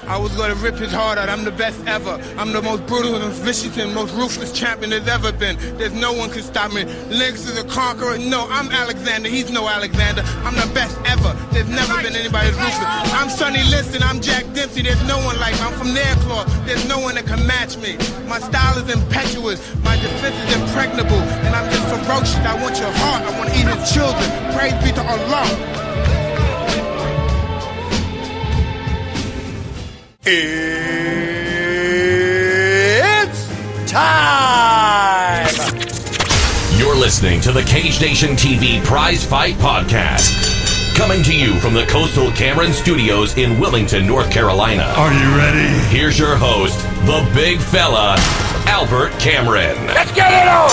I was gonna rip his heart out. I'm the best ever. I'm the most brutal and vicious and most ruthless champion there's ever been. There's no one can stop me. Lynx is a conqueror. No, I'm Alexander. He's no Alexander. I'm the best ever. There's never been anybody as ruthless. I'm Sonny Liston. I'm Jack Dempsey. There's no one like me. I'm from their claw. There's no one that can match me. My style is impetuous. My defense is impregnable. And I'm just ferocious. I want your heart. I want to eat his children. Praise be to Allah. It's time! You're listening to the Cage Nation TV Prizefight Podcast. Coming to you from the Coastal Cameron Studios in Wilmington, North Carolina. Are you ready? Here's your host, the big fella, Albert Cameron. Let's get it on!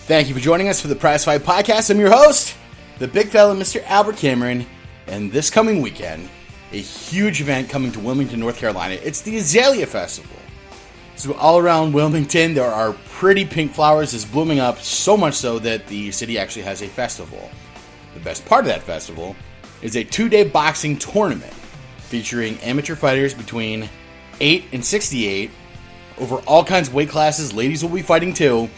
Thank you for joining us for the Prizefight Podcast. I'm your host, the big fella, Mr. Albert Cameron. And this coming weekend, a huge event coming to Wilmington, North Carolina. It's the Azalea Festival. So all around Wilmington, there are pretty pink flowers that's blooming up, so much so that the city actually has a festival. The best part of that festival is a 2-day boxing tournament featuring amateur fighters between 8 and 68 over all kinds of weight classes. Ladies will be fighting too,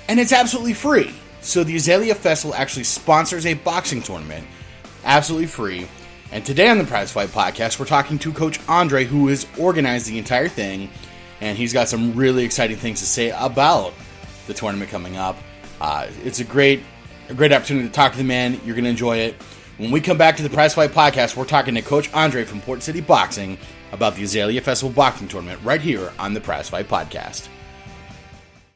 and it's absolutely free. So the Azalea Festival actually sponsors a boxing tournament, absolutely free. And today on the Prizefight Podcast, we're talking to Coach Andre, who has organized the entire thing, and he's got some really exciting things to say about the tournament coming up. It's a great opportunity to talk to the man. You're going to enjoy it. When we come back to the Prizefight Podcast, we're talking to Coach Andre from Port City Boxing about the Azalea Festival Boxing Tournament right here on the Prizefight Podcast.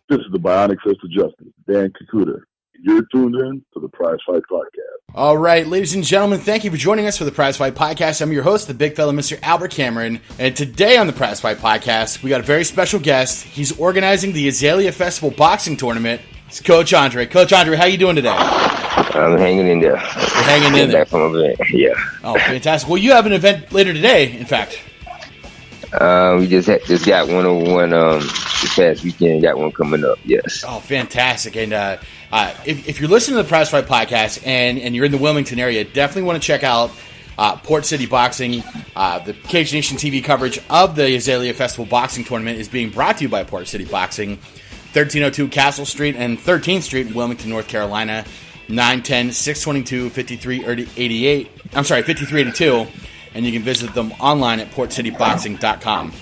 This is the Bionic Sister Justice, Dan Kakuta. You're tuned in to the Prizefight Podcast. All right, ladies and gentlemen, thank you for joining us for the Prizefight Podcast. I'm your host, the big fella, Mr. Albert Cameron. And today on the Prizefight Podcast, we got a very special guest. He's organizing the Azalea Festival Boxing Tournament. It's Coach Andre. Coach Andre, how you doing today? I'm hanging in there. You're hanging in there. Back from event. Yeah. Oh, fantastic. Well, you have an event later today, in fact. We just got one over one this past weekend. Got one coming up. Yes. Oh, fantastic! And if you're listening to the Prizefight Podcast and you're in the Wilmington area, definitely want to check out Port City Boxing. The Cage Nation TV coverage of the Azalea Festival Boxing Tournament is being brought to you by Port City Boxing, 1302 Castle Street and 13th Street in Wilmington, North Carolina, 910-622-5388. I'm sorry, 5382. And you can visit them online at portcityboxing.com.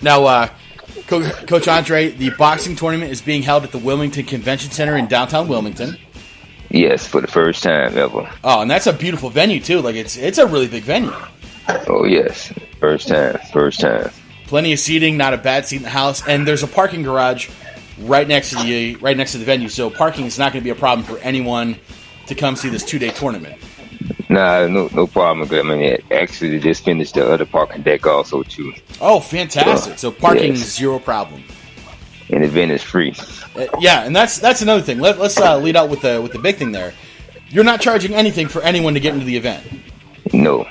Now, Coach Andre, the boxing tournament is being held at the Wilmington Convention Center in downtown Wilmington. Yes, for the first time ever. Oh, and that's a beautiful venue too. Like it's a really big venue. Oh yes, first time. Plenty of seating, not a bad seat in the house, and there's a parking garage right next to the venue. So parking is not going to be a problem for anyone to come see this 2-day tournament. Nah, no problem. I mean, actually, they just finished the other parking deck also too. Oh, fantastic! So parking is zero problem. And the event is free. Yeah, and that's another thing. Let's lead out with the big thing there. You're not charging anything for anyone to get into the event. No,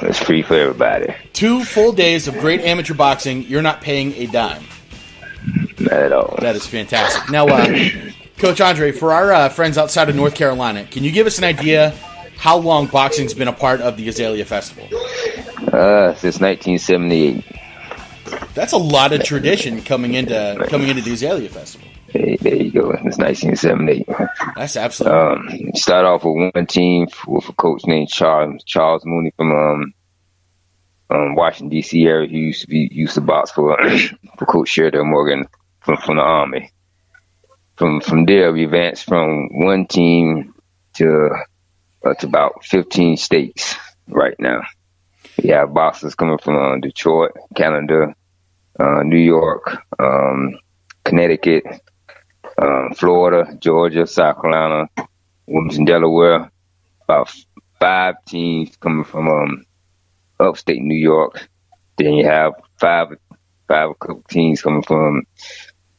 it's free for everybody. 2 full days of great amateur boxing. You're not paying a dime. Not at all. That is fantastic. Now, Coach Andre, for our friends outside of North Carolina, can you give us an idea how long boxing's been a part of the Azalea Festival? Since 1978. That's a lot of tradition coming into the Azalea Festival. Hey, there you go. It's 1978. That's absolutely. Start off with one team with a coach named Charles Mooney from Washington D.C. area. He used to box for Coach Sheridan Morgan from the Army. From there, we advanced from one team to about 15 states right now. We have boxers coming from Detroit, Canada, New York, Connecticut, Florida, Georgia, South Carolina, Wilmington, Delaware. About 5 teams coming from upstate New York. Then you have five teams coming from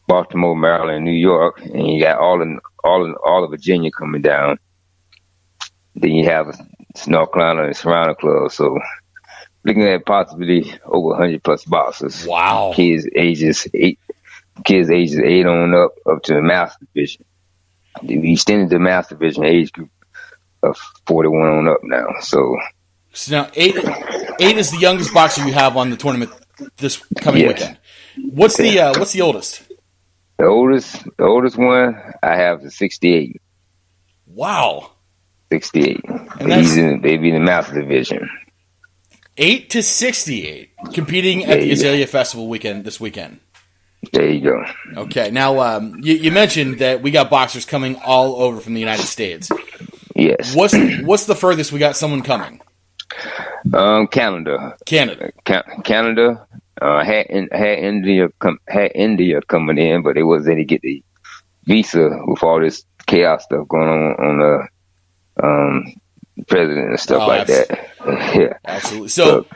Baltimore, Maryland, New York, and you got all of Virginia coming down. Then you have North Carolina and surrounding clubs. So looking at possibly over 100 plus boxers. Wow. Kids ages 8 on up to the master division. We extended the master division age group of 41 on up now. So now eight is the youngest boxer you have on the tournament this coming weekend. What's the oldest? The oldest one I have is 68. Wow. 68. And they be in the master division. 8 to 68, competing at the Azalea Festival this weekend. There you go. Okay, now you mentioned that we got boxers coming all over from the United States. Yes. What's the furthest we got someone coming? Canada. Canada. Had India coming in, but they wasn't able to get the visa with all this chaos stuff going on the president and stuff like that. Yeah, absolutely. So,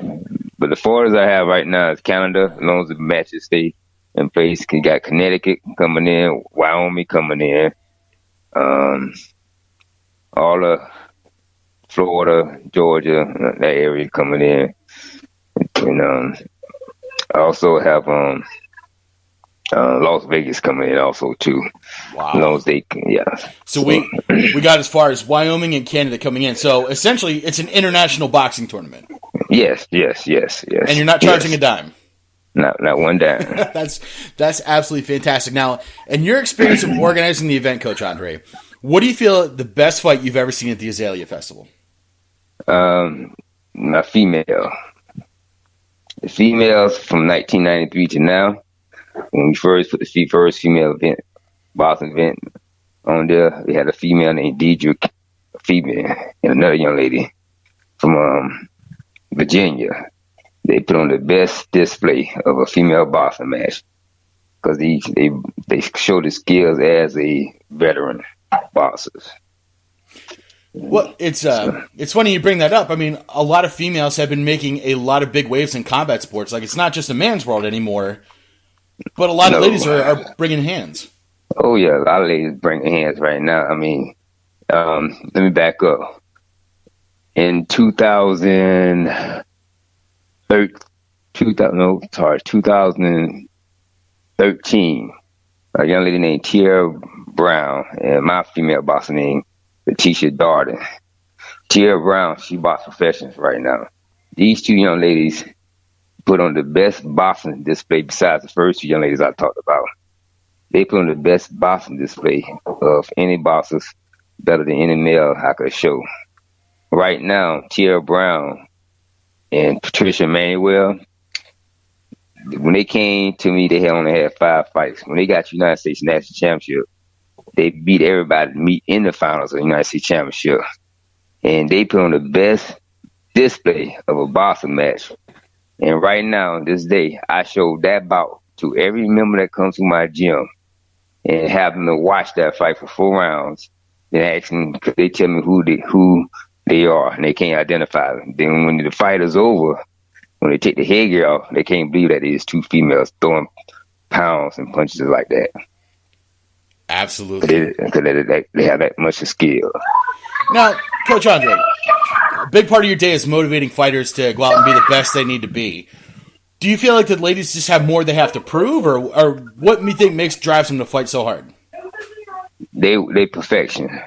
but the farthest I have right now is Canada. As long as the matches stay in place, you got Connecticut coming in, Wyoming coming in, all of Florida, Georgia, that area coming in, and I also have Las Vegas coming in also too. Wow. As long as they can, yeah. So we got as far as Wyoming and Canada coming in. So essentially, it's an international boxing tournament. Yes. And you're not charging a dime. Not one dime. That's absolutely fantastic. Now, in your experience of organizing the event, Coach Andre, what do you feel the best fight you've ever seen at the Azalea Festival? My female. The females from 1993 to now, when we first put the first female event, boxing event on there, we had a female named Deidre, a female, and another young lady from Virginia. They put on the best display of a female boxing match because they show the skills as a veteran boxers. Well, it's funny you bring that up. I mean, a lot of females have been making a lot of big waves in combat sports. Like, it's not just a man's world anymore, but a lot of ladies are bringing hands. Oh, yeah, a lot of ladies bringing hands right now. I mean, let me back up. In 2013, a young lady named Tierra Brown and my female boxer named Letitia Darden. Tierra Brown, she boxes professionals right now. These two young ladies put on the best boxing display besides the first two young ladies I talked about. They put on the best boxing display of any boxers, better than any male I could show. Right now, Tierra Brown and Patricia Manuel, when they came to me, they only had 5 fights. When they got United States National Championship, they beat everybody to meet in the finals of the United States Championship. And they put on the best display of a boxing match. And right now, this day, I showed that bout to every member that comes to my gym and have them to watch that fight for 4 rounds. Then ask them, could they tell me who they are, and they can't identify them. Then when the fight is over, when they take the headgear off, they can't believe that it's two females throwing pounds and punches like that. Absolutely. Because they have that much skill. Now, Coach Andre, a big part of your day is motivating fighters to go out and be the best they need to be. Do you feel like the ladies just have more they have to prove, or what do you think drives them to fight so hard? They perfection.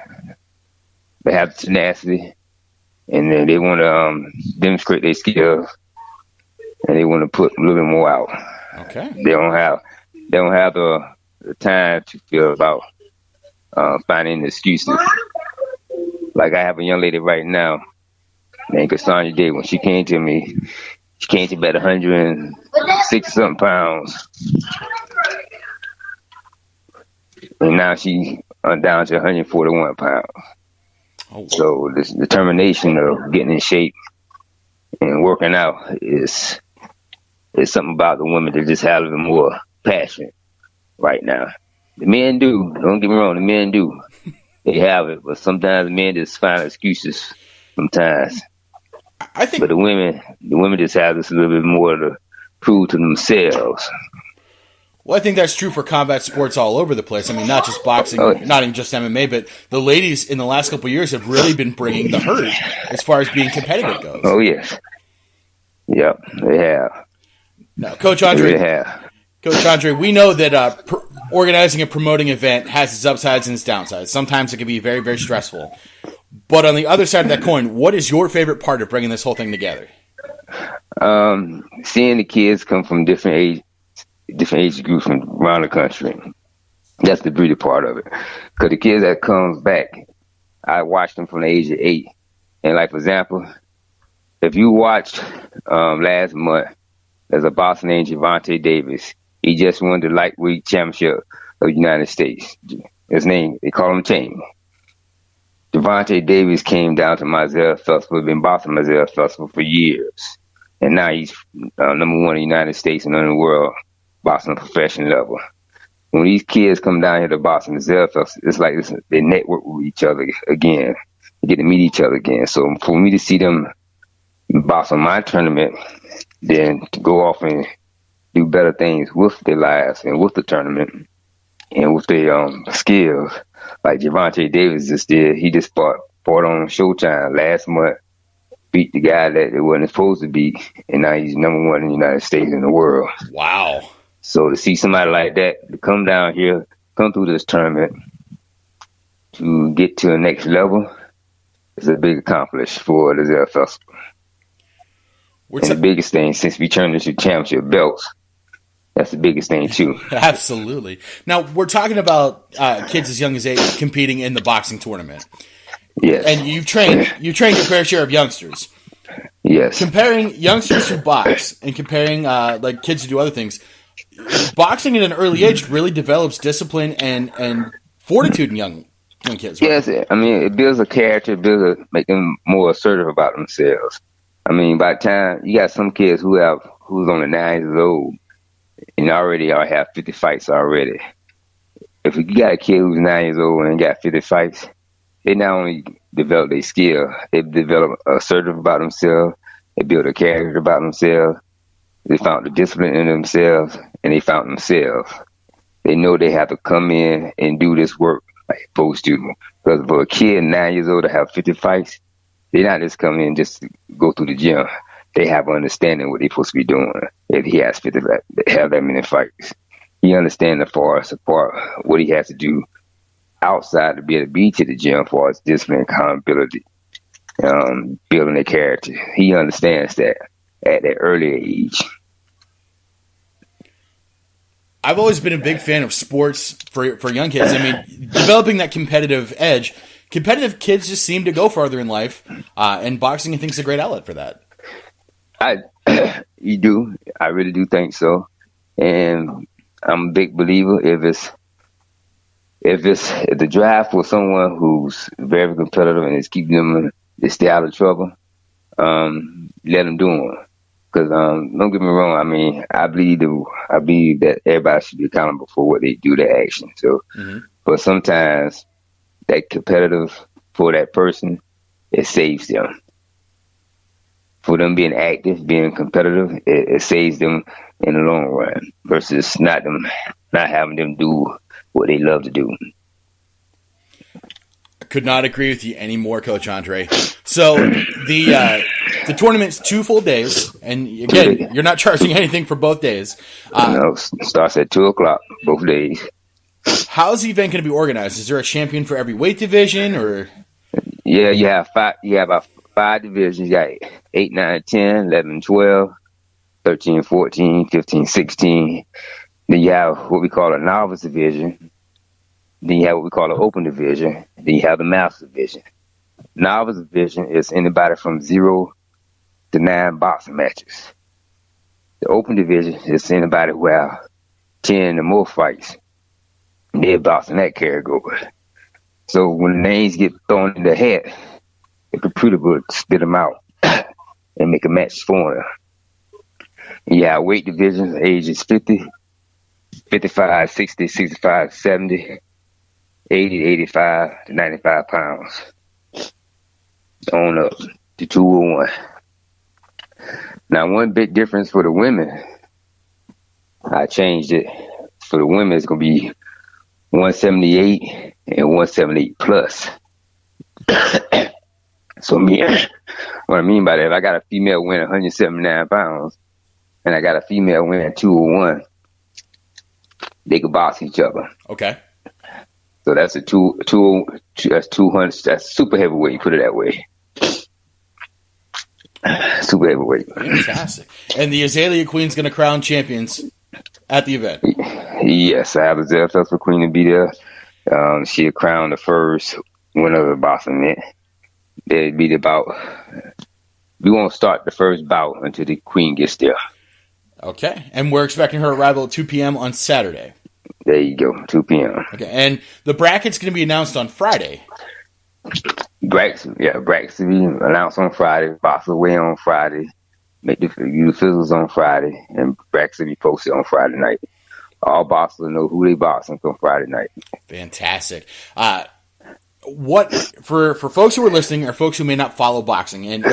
They have tenacity, and then they want to demonstrate their skills, and they want to put a little bit more out. Okay. They don't have the time to feel about finding excuses. Like I have a young lady right now named Cassandra Day. When she came to me, she came to about 160-something pounds. And now she down to 141 pounds. Oh. So this determination of getting in shape and working out is something about the women that just have a little more passion right now. The men do. Don't get me wrong. The men do. They have it, but sometimes the men just find excuses. Sometimes, I think. But the women just have this a little bit more to prove to themselves. Well, I think that's true for combat sports all over the place. I mean, not just boxing, not even just MMA, but the ladies in the last couple of years have really been bringing the herd as far as being competitive goes. Oh yes, yep, they have. Now, Coach Andre, they have. Coach Andre, we know that organizing and promoting an event has its upsides and its downsides. Sometimes it can be very, very stressful. But on the other side of that coin, what is your favorite part of bringing this whole thing together? Seeing the kids come from different age groups from around the country. That's the beauty part of it. Because the kids that comes back, I watched them from the age of 8. And like, for example, if you watched last month, there's a boxer named Gervonta Davis. He just won the lightweight championship of the United States. His name, they call him Chain. Gervonta Davis came down to my Azalea Festival, been boxing my Azalea Festival for years. And now he's number 1 in the United States and in the world, boxing at a professional level. When these kids come down here to boxing the Azalea Festival, it's like they network with each other again. They get to meet each other again. So for me to see them box on my tournament, then to go off and do better things with their lives and with the tournament and with their skills, like Gervonta Davis just did. He just fought on Showtime last month, beat the guy that it wasn't supposed to beat, and now he's number 1 in the United States and the world. Wow. So to see somebody like that to come down here, come through this tournament to get to the next level is a big accomplishment for the Azalea Festival. The biggest thing, since we turned into championship belts, that's the biggest thing too. Absolutely. Now we're talking about kids as young as 8 competing in the boxing tournament. Yes. And you've trained your fair share of youngsters. Yes. Comparing youngsters who box and comparing like kids who do other things, boxing at an early age really develops discipline and fortitude in young kids. Right? Yes, I mean it builds a character, make them more assertive about themselves. I mean, by the time you got some kids who's on the 9 years old and already have 50 fights already. If you got a kid who's 9 years old and got 50 fights, they not only develop their skill, they develop assertive about themselves, they build a character about themselves, they found the discipline in themselves, and they found themselves. They know they have to come in and do this work like supposed to. Because for a kid 9 years old to have 50 fights, they not just come in just to go through the gym. They have an understanding what they're supposed to be doing. If he has 50, have that many fights, he understands as far as what he has to do outside to be able to be to the gym for his discipline, accountability, building a character. He understands that at that early age. I've always been a big fan of sports for young kids. I mean, developing that competitive edge. Competitive kids just seem to go farther in life, and boxing, I think, is a great outlet for that. You do. I really do think so. And I'm a big believer if the drive for someone who's very competitive and is keeping them to stay out of trouble, let them do it. Because don't get me wrong. I mean, I believe that everybody should be accountable for what they do, their actions. So, but sometimes that competitive for that person, it saves them. For them being active, being competitive, it saves them in the long run versus not having them do what they love to do. I could not agree with you anymore, Coach Andre. So the tournament's 2 full days, and again, you're not charging anything for both days. No, starts at 2:00 both days. How's the event going to be organized? Is there a champion for every weight division, or? Yeah, you have 5. You have about 5 divisions. You got 8, 9, 10, 11, 12, 13, 14, 15, 16. Then you have what we call a novice division. Then you have what we call an open division. Then you have the master division. Novice division is anybody from 0 to 9 boxing matches. The open division is anybody who have 10 or more fights. They're boxing that category. So when the names get thrown in the hat, the computer will spit them out and make a match for them. You have weight divisions, ages 50, 55, 60, 65, 70, 80, 85 to 95 pounds. On up to 201. Now, one big difference for the women, I changed it. For the women, it's going to be 178 and 178 plus. So what I mean by that, if I got a female winning 179 pounds and I got a female winning 201, they could box each other. Okay. So that's that's 200. That's super heavyweight. Put it that way. Super heavyweight. Fantastic. And the Azalea Queen's going to crown champions at the event. Yes, I have the Azalea Festival Queen to be there. She'll crown the first winner of the boxing event. There'll be we won't start the first bout until the Queen gets there. Okay. And we're expecting her arrival at 2 p.m. on Saturday. There you go, 2 p.m. Okay. And the bracket's going to be announced on Friday. Brackets will be announced on Friday. Boxers weigh on Friday. Make the physicals on Friday, and brackets will be posted on Friday night. All boxers will know who they boxing from Friday night. Fantastic. What for folks who are listening or folks who may not follow boxing, and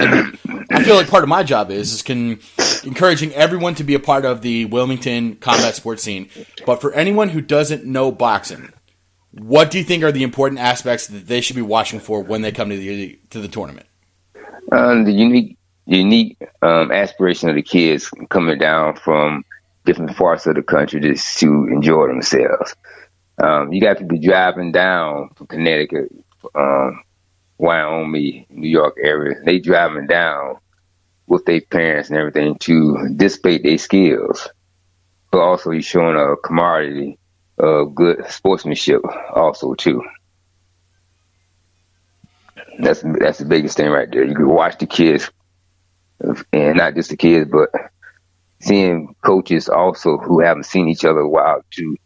I feel like part of my job is encouraging everyone to be a part of the Wilmington combat sports scene. But for anyone who doesn't know boxing, what do you think are the important aspects that they should be watching for when they come to the tournament? The unique aspiration of the kids coming down from different parts of the country just to enjoy themselves. You got people driving down from Connecticut, Wyoming, New York area. They driving down with their parents and everything to dissipate their skills. But also he's showing a camaraderie of good sportsmanship also too. That's the biggest thing right there. You can watch the kids, and not just the kids, but seeing coaches also who haven't seen each other in a while to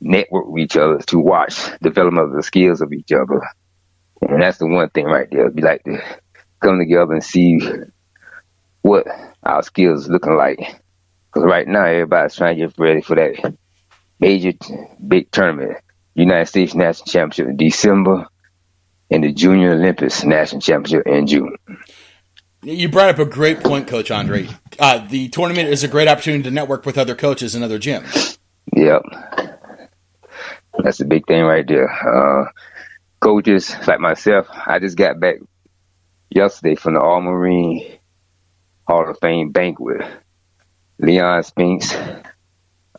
network with each other, to watch development of the skills of each other. And that's the one thing right there. We like to come together and see what our skills looking like. Because right now, everybody's trying to get ready for that major big tournament. United States National Championship in December and the Junior Olympics National Championship in June. You brought up a great point, Coach Andre. The tournament is a great opportunity to network with other coaches and other gyms. Yep. That's the big thing right there. Coaches like myself, I just got back yesterday from the All-Marine Hall of Fame banquet. Leon Spinks,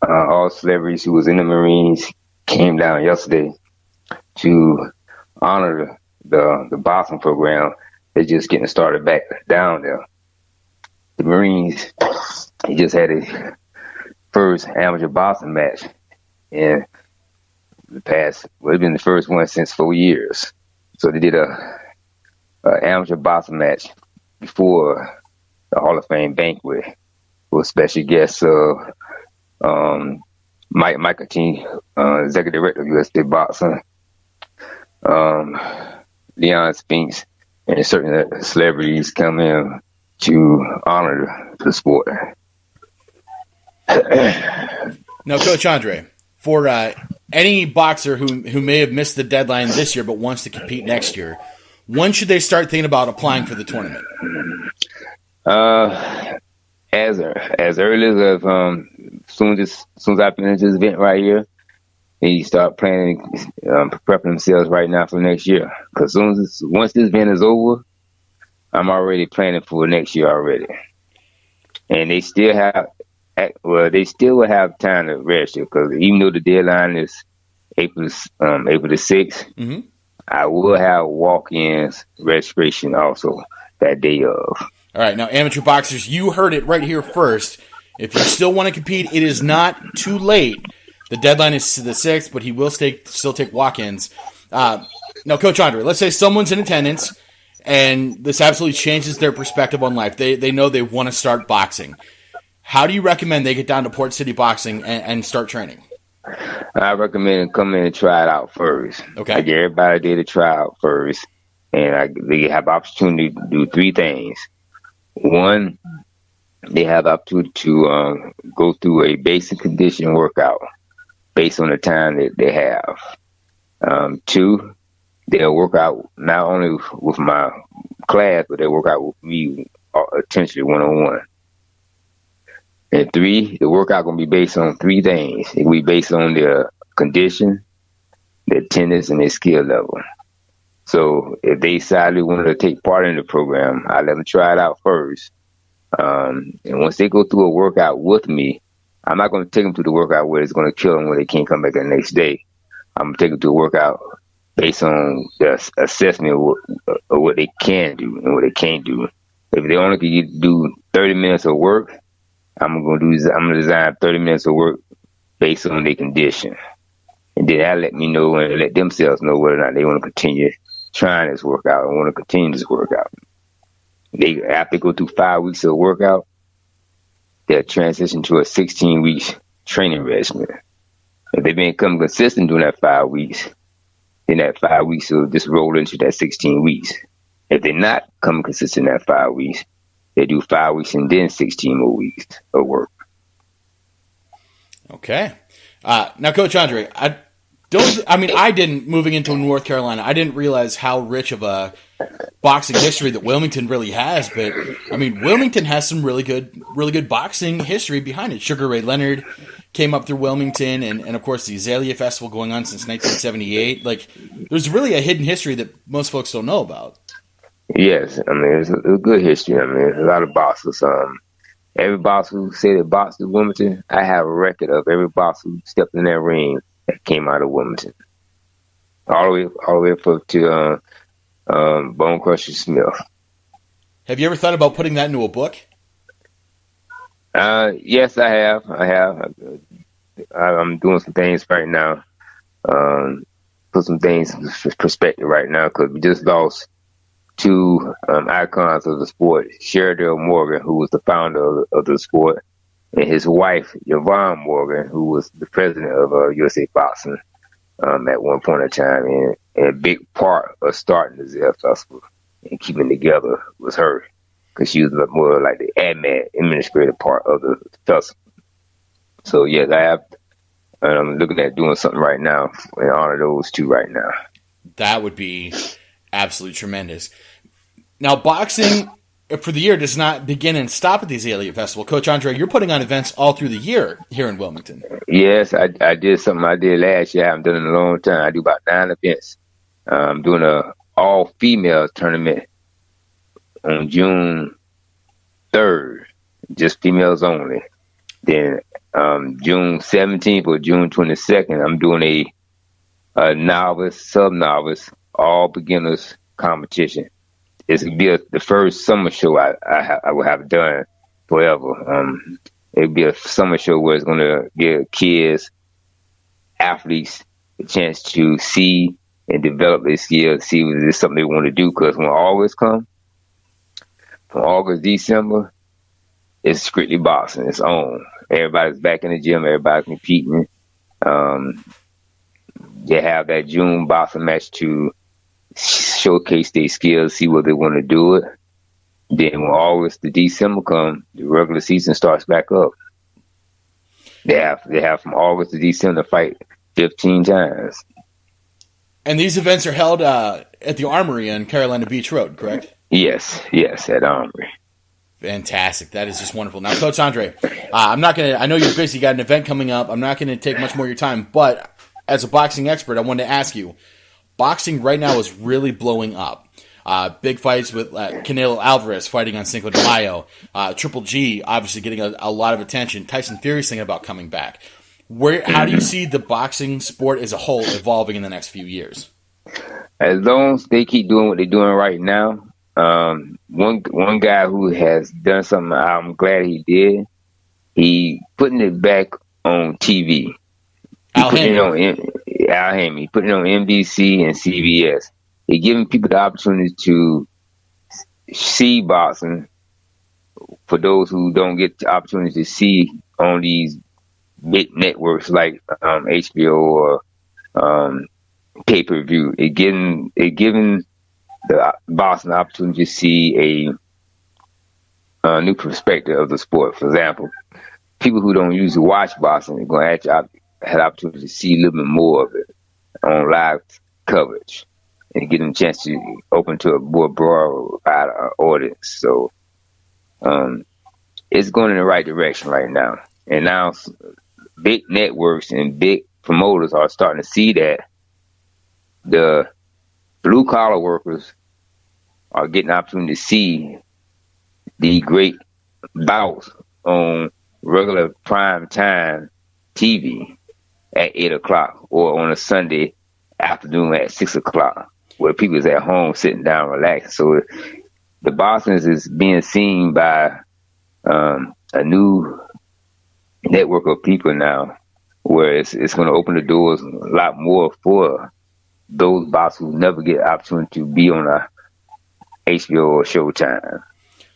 all celebrities who was in the Marines came down yesterday to honor the boxing program. They're just getting started back down there. The Marines, they just had a first amateur boxing match in the past, it's been the first one since 4 years. So they did a amateur boxing match before the Hall of Fame banquet with special guests Mike McAtee, Executive Director of USA Boxing, Leon Spinks, and certain celebrities come in to honor the sport. Now, Coach Andre, for any boxer who may have missed the deadline this year but wants to compete next year, when should they start thinking about applying for the tournament? As early as soon as I finish this event right here, they start planning, prepping themselves right now for next year. Because once this event is over, I'm already planning for next year already. And they still will have time to register, because even though the deadline is April the 6th, mm-hmm. I will have walk-ins registration also that day of. All right, now amateur boxers, you heard it right here first. If you still want to compete, it is not too late. The deadline is the 6th, but he will still take walk-ins. Now, Coach Andre, let's say someone's in attendance, and this absolutely changes their perspective on life. They know they want to start boxing. How do you recommend they get down to Port City Boxing and start training? I recommend come in and try it out first. Okay. I get everybody there to try out first, and they have opportunity to do three things. One, they have opportunity to go through a basic conditioning workout based on the time that they have. Two, they'll work out not only with my class, but they'll work out with me potentially one-on-one. And three, the workout going to be based on three things. It will be based on their condition, their attendance, and their skill level. So if they decide they want to take part in the program, I let them try it out first. And once they go through a workout with me, I'm not going to take them to the workout where it's going to kill them where they can't come back the next day. I'm going to take them to a workout based on the assessment of what they can do and what they can't do. If they only can do 30 minutes of work, I'm gonna design 30 minutes of work based on their condition, and then that let me know and let themselves know whether or not they want to continue trying this workout or want to continue this workout. They after they go through 5 weeks of workout, they'll transition to a 16 weeks training regimen. If they become consistent during that 5 weeks, then that 5 weeks will just roll into that 16 weeks. If they're not coming consistent in that 5 weeks, they do 5 weeks and then 16 more weeks of work. Okay. Now, Coach Andre, I didn't, moving into North Carolina, I didn't realize how rich of a boxing history that Wilmington really has. But, I mean, Wilmington has some really good boxing history behind it. Sugar Ray Leonard came up through Wilmington, and of course, the Azalea Festival going on since 1978. Like, there's really a hidden history that most folks don't know about. Yes, I mean, it's a good history. I mean, there's a lot of boxers. Every boxer who said they boxed in Wilmington, I have a record of every boxer who stepped in that ring that came out of Wilmington, all the way up to Bone Crusher Smith. Have you ever thought about putting that into a book? Yes, I have. I'm doing some things right now. Put some things in perspective right now because we just lost two icons of the sport, Sherdale Morgan, who was the founder of the sport, and his wife, Yvonne Morgan, who was the president of USA Boxing at one point in time. And a big part of starting the Azalea Festival and keeping it together was her, because she was more like the administrative part of the festival. So, yes, I'm looking at doing something right now in honor of those two right now. That would be absolutely tremendous. Now, boxing for the year does not begin and stop at the Azalea Festival. Coach Andre, you're putting on events all through the year here in Wilmington. Yes, I did something I did last year. I haven't done it in a long time. I do about 9 events. I'm doing a all-female tournament on June 3rd, just females only. Then June 17th or June 22nd, I'm doing a novice, sub-novice, all beginners competition. It's going to be the first summer show I will have done forever. It'll be a summer show where it's going to give kids, athletes, a chance to see and develop their skills, see if it's something they want to do. Because when August comes, from August, December, it's strictly boxing. It's on. Everybody's back in the gym. Everybody's competing. They have that June boxing match to showcase their skills, see what they want to do it. Then when August to December come, the regular season starts back up. They have from August to December to fight 15 times. And these events are held at the Armory on Carolina Beach Road, correct? Yes, at Armory. Fantastic. That is just wonderful. Now, Coach Andre, I know you're busy, you got an event coming up. I'm not going to take much more of your time, but as a boxing expert, I wanted to ask you, boxing right now is really blowing up. Big fights with Canelo Alvarez fighting on Cinco de Mayo. Triple G obviously getting a lot of attention. Tyson Fury's thinking about coming back. How do you see the boxing sport as a whole evolving in the next few years? As long as they keep doing what they're doing right now, one guy who has done something I'm glad he did, he putting it back on TV. Al Hammond. He put it on NBC and CBS. He giving people the opportunity to see boxing for those who don't get the opportunity to see on these big networks like HBO or pay-per-view. It giving the boxing the opportunity to see a new perspective of the sport. For example, people who don't usually watch boxing are going to actually have the opportunity to see a little bit more of it on live coverage and get them a chance to open to a more broad audience. So it's going in the right direction right now. And now big networks and big promoters are starting to see that the blue-collar workers are getting the opportunity to see the great bouts on regular prime time TV at 8 o'clock or on a Sunday afternoon at 6 o'clock, where people is at home sitting down relaxing. So the boxing is being seen by a new network of people now, where it's going to open the doors a lot more for those boxers who never get an opportunity to be on a HBO or Showtime.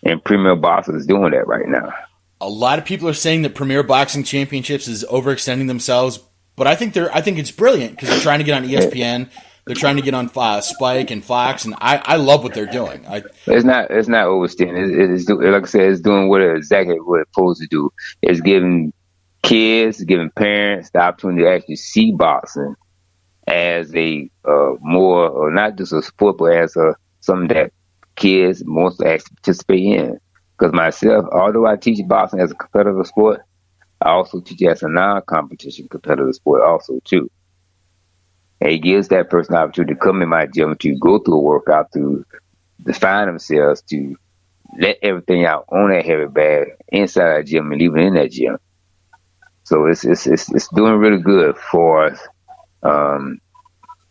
And Premier Boxing is doing that right now. A lot of people are saying that Premier Boxing Championships is overextending themselves, but I think it's brilliant because they're trying to get on ESPN. They're trying to get on Spike and Fox, and I love what they're doing. It's not overextending. It's like I said, it's doing exactly what it's supposed to do. It's giving kids, giving parents the opportunity to actually see boxing as a more, or not just a sport, but as something that kids want to actually participate in. Because myself, although I teach boxing as a competitive sport, I also teach it as a non-competition competitive sport also too. And it gives that person the opportunity to come in my gym, to go through a workout, to define themselves, to let everything out on that heavy bag inside that gym and leave it in that gym. So it's doing really good for the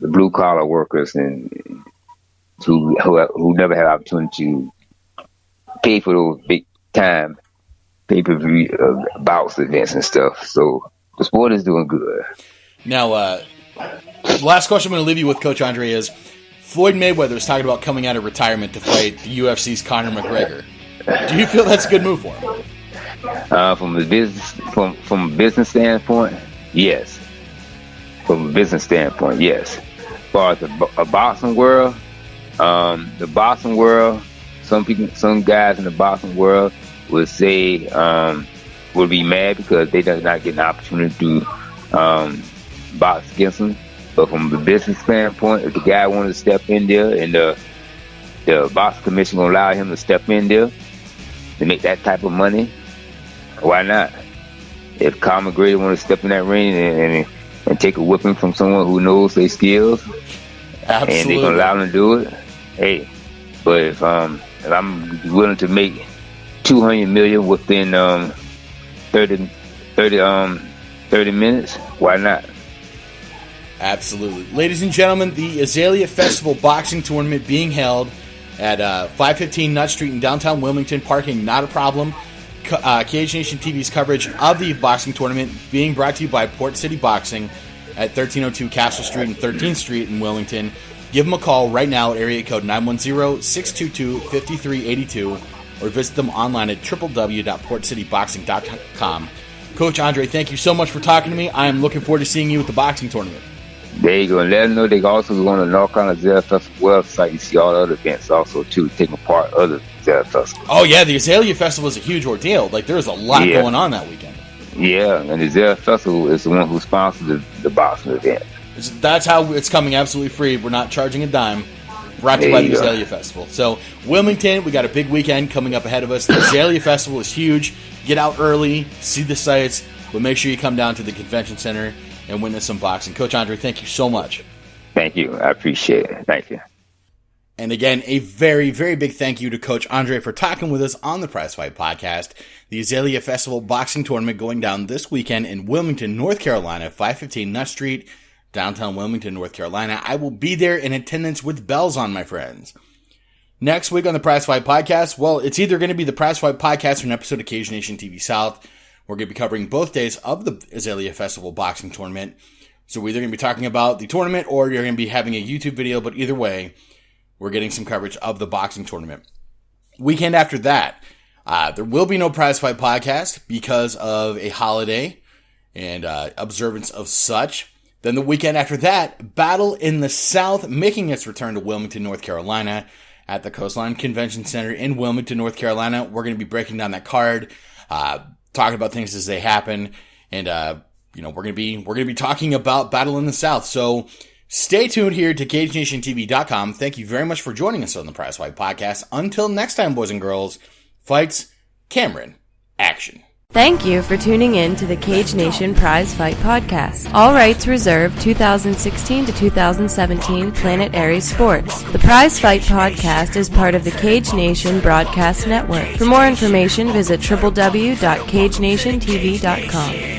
blue collar workers and who never had opportunity to pay for those big time pay-per-view bouts events and stuff. So the sport is doing good. Now, the last question I'm going to leave you with, Coach Andre, is Floyd Mayweather is talking about coming out of retirement to fight the UFC's Conor McGregor. Do you feel that's a good move for him? From a business standpoint, yes. From a business standpoint, yes. As far as the boxing world, some guys in the boxing world would say would be mad because they do not get an opportunity to box against them. But from a business standpoint, if the guy wanted to step in there and the boxing commission will allow him to step in there to make that type of money, why not? If Conor McGregor want to step in that ring and take a whipping from someone who knows their skills, absolutely, and they're gonna allow him to do it, hey. But if I'm willing to make $200 million within 30 minutes, why not? Absolutely. Ladies and gentlemen, the Azalea Festival boxing tournament being held at 515 Nut Street in downtown Wilmington. Parking not a problem. Cage Nation TV's coverage of the boxing tournament being brought to you by Port City Boxing at 1302 Castle Street and 13th Street in Wilmington. Give them a call right now at area code 910-622-5382 or visit them online at www.portcityboxing.com. Coach Andre, thank you so much for talking to me. I am looking forward to seeing you at the boxing tournament. There you go. And let them know they also go on the North Carolina Azalea Festival website. You see all the other events also, too, taking part of the Azalea Festival. Oh, yeah, the Azalea Festival is a huge ordeal. Like, there's a lot going on that weekend. Yeah, and the Azalea Festival is the one who sponsors the boxing event. That's how it's coming absolutely free. We're not charging a dime. Brought to you by the Azalea Festival. So, Wilmington, we got a big weekend coming up ahead of us. The Azalea Festival is huge. Get out early, see the sights, but make sure you come down to the convention center and witness some boxing. Coach Andre, thank you so much. Thank you. I appreciate it. Thank you. And again, a very, very big thank you to Coach Andre for talking with us on the Prizefight podcast. The Azalea Festival boxing tournament going down this weekend in Wilmington, North Carolina, 515 Nut Street, downtown Wilmington, North Carolina. I will be there in attendance with bells on, my friends. Next week on the Prizefight podcast, well, it's either going to be the Prizefight podcast or an episode of Cage Nation TV South. We're going to be covering both days of the Azalea Festival boxing tournament. So we're either going to be talking about the tournament or you're going to be having a YouTube video, but either way, we're getting some coverage of the boxing tournament. Weekend after that, there will be no Prizefight podcast because of a holiday and observance of such. Then the weekend after that, Battle in the South making its return to Wilmington, North Carolina at the Coastline Convention Center in Wilmington, North Carolina. We're going to be breaking down that card, talking about things as they happen, and we're going to be talking about Battle in the South. So stay tuned here to CageNationTV.com. Thank you very much for joining us on the Prizefight podcast. Until next time, boys and girls, fights, Cameron, action. Thank you for tuning in to the Cage Nation Prize Fight Podcast. All rights reserved. 2016 to 2017 Planet Aries Sports. The Prize Fight Podcast is part of the Cage Nation Broadcast Network. For more information, visit www.cagenationtv.com.